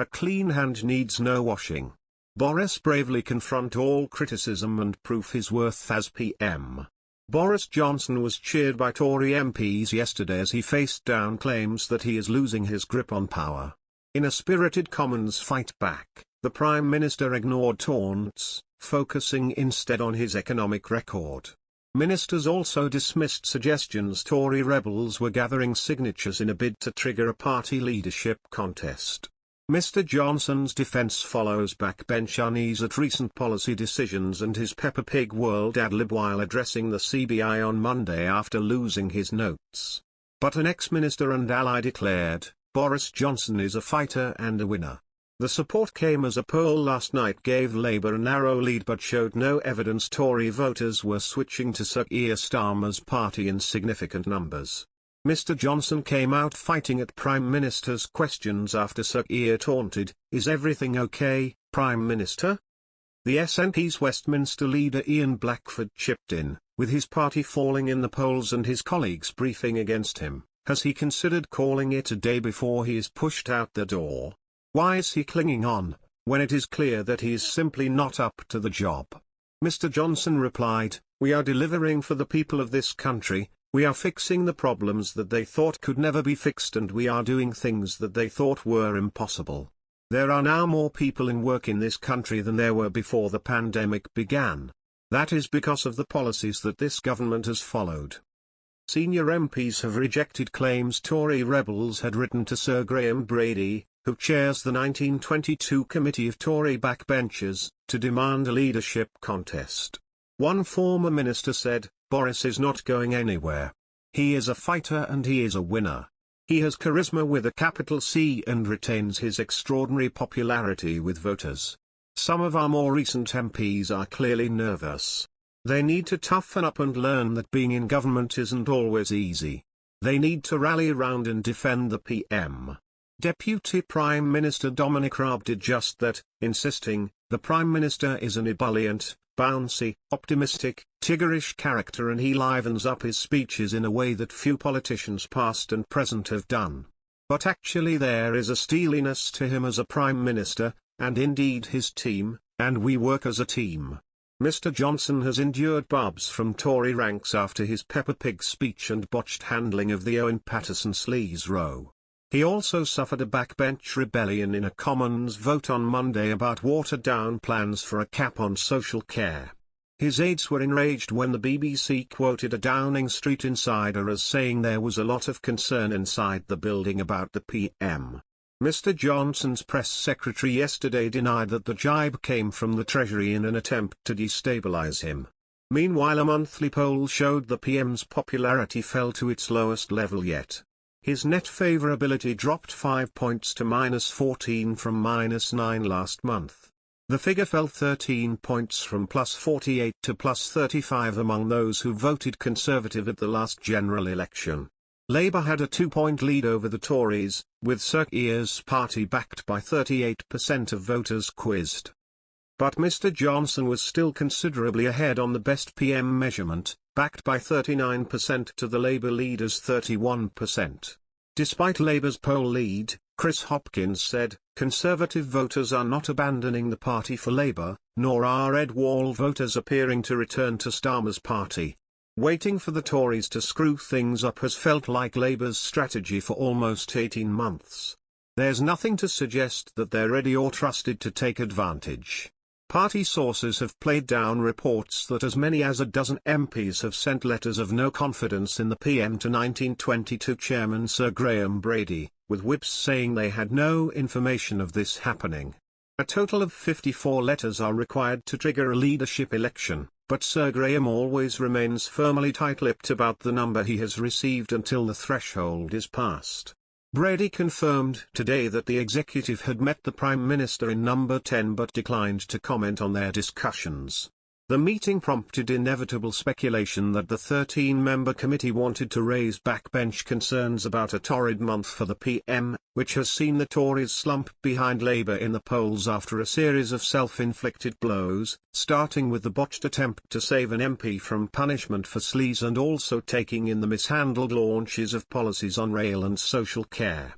A clean hand needs no washing. Boris bravely confront all criticism and prove his worth as PM. Boris Johnson was cheered by Tory MPs yesterday as he faced down claims that he is losing his grip on power. In a spirited Commons fight back, the Prime Minister ignored taunts, focusing instead on his economic record. Ministers also dismissed suggestions Tory rebels were gathering signatures in a bid to trigger a party leadership contest. Mr. Johnson's defense follows backbench unease at recent policy decisions and his Peppa Pig world ad-lib while addressing the CBI on Monday after losing his notes. But an ex-minister and ally declared, Boris Johnson is a fighter and a winner. The support came as a poll last night gave Labour a narrow lead but showed no evidence Tory voters were switching to Sir Keir Starmer's party in significant numbers. Mr. Johnson came out fighting at Prime Minister's questions after Sir Keir taunted, "Is everything okay, Prime Minister?" The SNP's Westminster leader Ian Blackford chipped in, with his party falling in the polls and his colleagues briefing against him. Has he considered calling it a day before he is pushed out the door? Why is he clinging on, when it is clear that he is simply not up to the job? Mr. Johnson replied, "We are delivering for the people of this country. We are fixing the problems that they thought could never be fixed and we are doing things that they thought were impossible. There are now more people in work in this country than there were before the pandemic began. That is because of the policies that this government has followed." Senior MPs have rejected claims Tory rebels had written to Sir Graham Brady, who chairs the 1922 Committee of Tory Backbenchers, to demand a leadership contest. One former minister said, "Boris is not going anywhere. He is a fighter and he is a winner. He has charisma with a capital C and retains his extraordinary popularity with voters." Some of our more recent MPs are clearly nervous. They need to toughen up and learn that being in government isn't always easy. They need to rally round and defend the PM. Deputy Prime Minister Dominic Raab did just that, insisting, "The Prime Minister is an ebullient, bouncy, optimistic, Tiggerish character and he livens up his speeches in a way that few politicians past and present have done. But actually there is a steeliness to him as a Prime Minister, and indeed his team, and we work as a team." Mr. Johnson has endured barbs from Tory ranks after his Peppa Pig speech and botched handling of the Owen Paterson sleaze row. He also suffered a backbench rebellion in a Commons vote on Monday about watered-down plans for a cap on social care. His aides were enraged when the BBC quoted a Downing Street insider as saying there was a lot of concern inside the building about the PM. Mr. Johnson's press secretary yesterday denied that the jibe came from the Treasury in an attempt to destabilise him. Meanwhile, a monthly poll showed the PM's popularity fell to its lowest level yet. His net favourability dropped 5 points to -14 from -9 last month. The figure fell 13 points from +48 to +35 among those who voted Conservative at the last general election. Labour had a 2-point lead over the Tories, with Sir Keir's party backed by 38% of voters quizzed. But Mr. Johnson was still considerably ahead on the best PM measurement, backed by 39% to the Labour leader's 31%. Despite Labour's poll lead, Chris Hopkins said, "Conservative voters are not abandoning the party for Labour, nor are Ed Wall voters appearing to return to Starmer's party. Waiting for the Tories to screw things up has felt like Labour's strategy for almost 18 months. There's nothing to suggest that they're ready or trusted to take advantage." Party sources have played down reports that as many as a dozen MPs have sent letters of no confidence in the PM to 1922 chairman Sir Graham Brady, with whips saying they had no information of this happening. A total of 54 letters are required to trigger a leadership election, but Sir Graham always remains firmly tight-lipped about the number he has received until the threshold is passed. Brady confirmed today that the executive had met the Prime Minister in number 10 but declined to comment on their discussions. The meeting prompted inevitable speculation that the 13-member committee wanted to raise backbench concerns about a torrid month for the PM, which has seen the Tories slump behind Labour in the polls after a series of self-inflicted blows, starting with the botched attempt to save an MP from punishment for sleaze and also taking in the mishandled launches of policies on rail and social care.